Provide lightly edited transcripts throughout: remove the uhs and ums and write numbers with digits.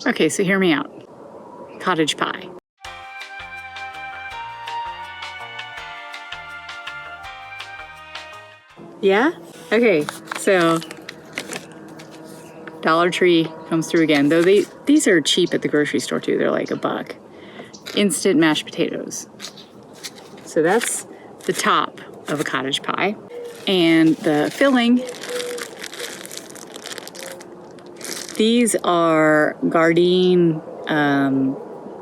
Okay, so hear me out. Cottage pie. Yeah? Okay, so Dollar Tree comes through again. Though these are cheap at the grocery store too. They're like $1. Instant mashed potatoes. So that's the top of a cottage pie. And the filling, these are Gardein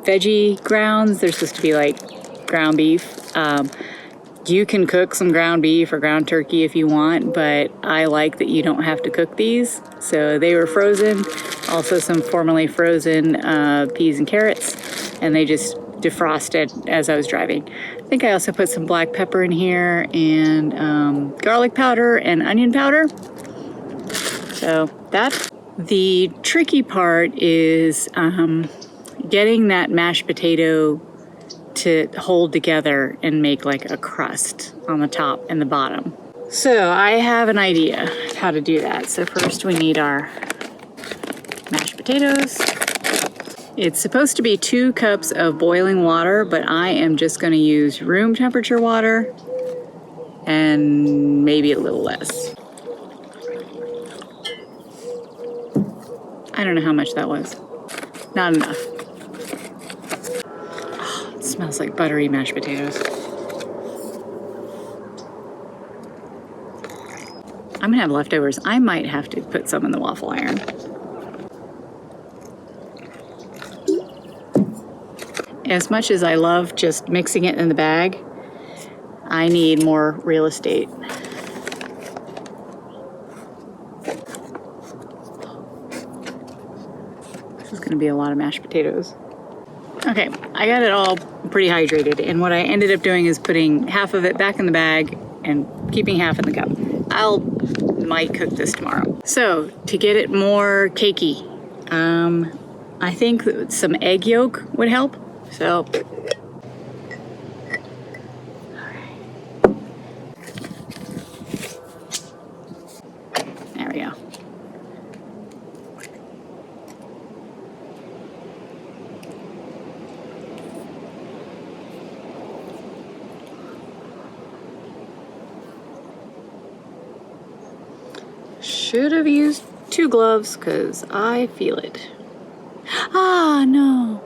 veggie grounds. They're supposed to be like ground beef. You can cook some ground beef or ground turkey if you want, but I like that you don't have to cook these. So they were frozen, also some formerly frozen peas and carrots, and they just defrosted as I was driving. I think I also put some black pepper in here and garlic powder and onion powder. So that's the tricky part is getting that mashed potato to hold together and make like a crust on the top and the bottom. So I have an idea of how to do that. So first we need our mashed potatoes. It's supposed to be 2 cups of boiling water, but I am just going to use room temperature water and maybe a little less. I don't know how much that was. Not enough. Oh, it smells like buttery mashed potatoes. I'm gonna have leftovers. I might have to put some in the waffle iron. As much as I love just mixing it in the bag, I need more real estate. This is gonna be a lot of mashed potatoes. Okay, I got it all pretty hydrated, and what I ended up doing is putting half of it back in the bag and keeping half in the cup. Might cook this tomorrow. So to get it more cakey, I think that some egg yolk would help. So there we go. Should have used 2 gloves because I feel it. Ah, no.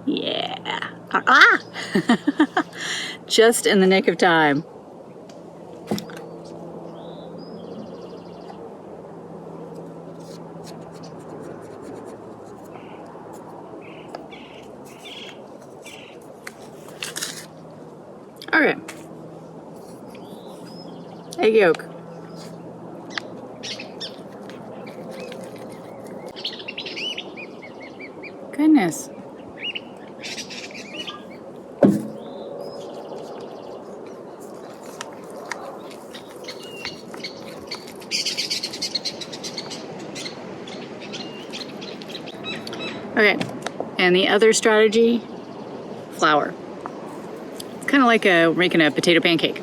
Yeah. Ah! Just in the nick of time. Okay. Egg yolk. Goodness. Okay, and the other strategy, flour. It's kind of like making a potato pancake.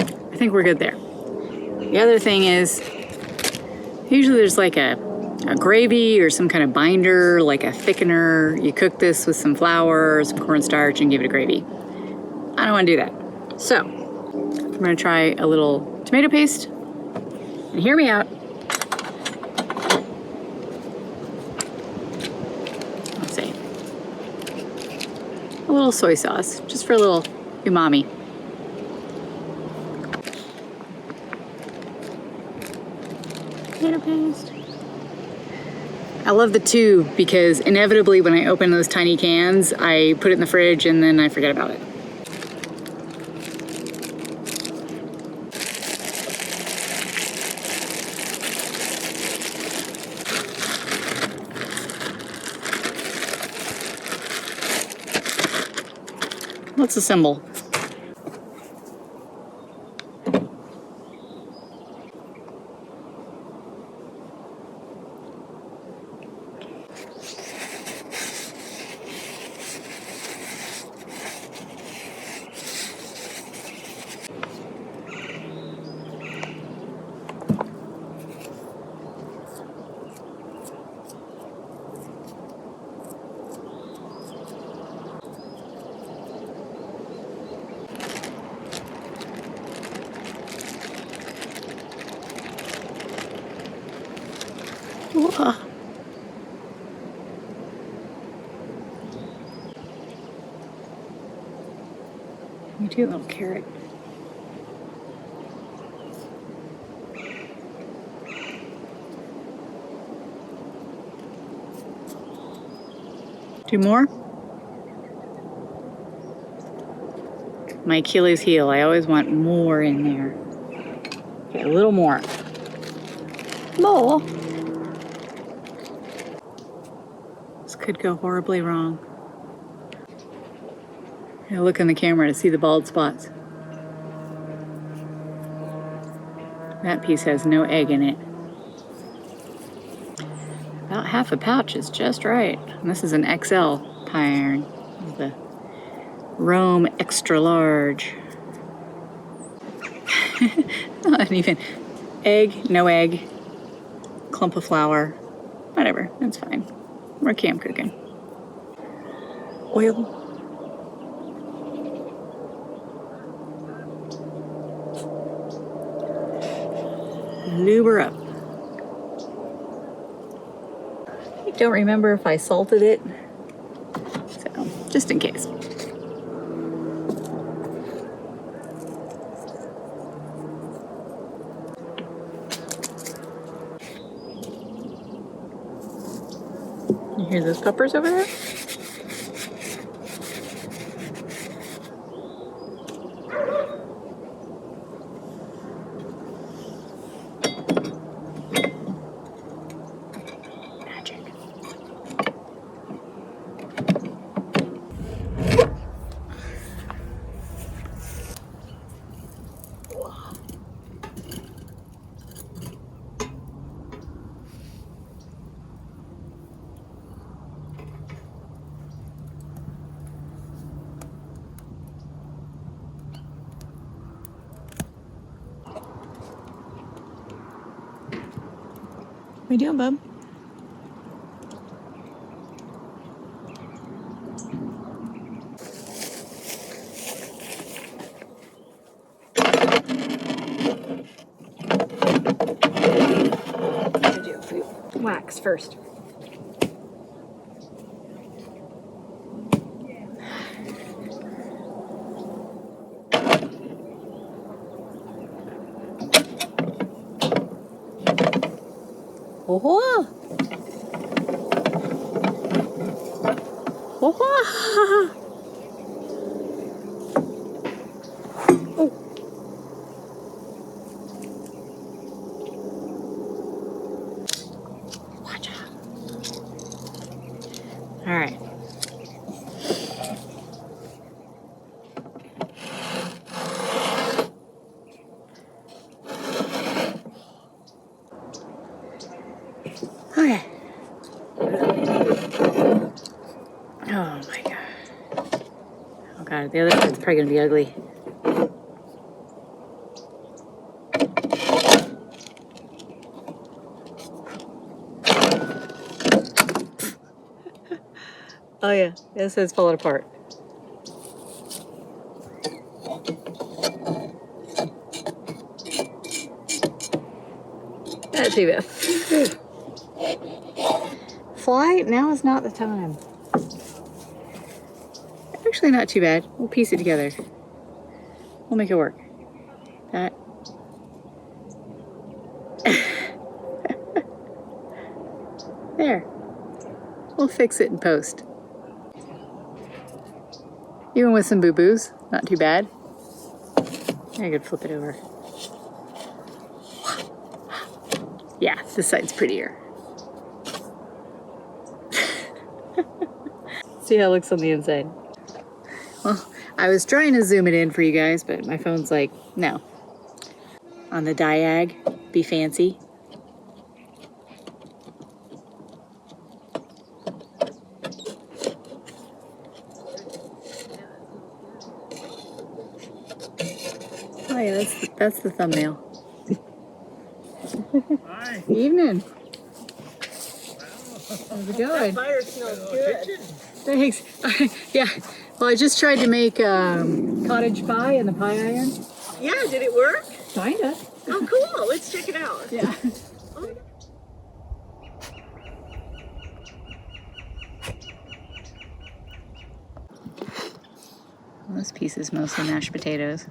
I think we're good there. The other thing is, usually there's like a gravy or some kind of binder, like a thickener. You cook this with some flour, some cornstarch, and give it a gravy. I don't want to do that. So, I'm going to try a little tomato paste. And hear me out. Let's see. A little soy sauce, just for a little umami. Tomato paste. I love the tube because inevitably when I open those tiny cans, I put it in the fridge and then I forget about it. Let's assemble. Whoa. You do, little carrot. Two more? My Achilles heel. I always want more in there. Okay, a little more. More. This could go horribly wrong. I look in the camera to see the bald spots. That piece has no egg in it. About half a pouch is just right. And this is an XL Pieiron. The Rome extra large. Not even egg, no egg, clump of flour, whatever, that's fine. We're camp cooking. Oil. Lube her up. I don't remember if I salted it, so just in case. You hear those peppers over there? Magic. What are you doing, bub? Wax first. Oh, oh, oh. Watch out. All right. Okay. Oh my God. Oh God, the other side's probably gonna be ugly. Oh yeah, this is falling apart. That's too bad. Fly, now is not the time. Actually not too bad. We'll piece it together. We'll make it work. That. There. We'll fix it in post. Even with some boo-boos, not too bad. I could flip it over. Yeah, this side's prettier. See how it looks on the inside. Well, I was trying to zoom it in for you guys, but my phone's like, no. On the diag, be fancy. Oh yeah, that's the thumbnail. Hi. Evening. How's it going? That fire smells good. Thanks. Yeah. Well, I just tried to make cottage pie in the Pieiron. Yeah, did it work? Kinda. Oh, cool. Let's check it out. Yeah. Oh. This piece is mostly mashed potatoes.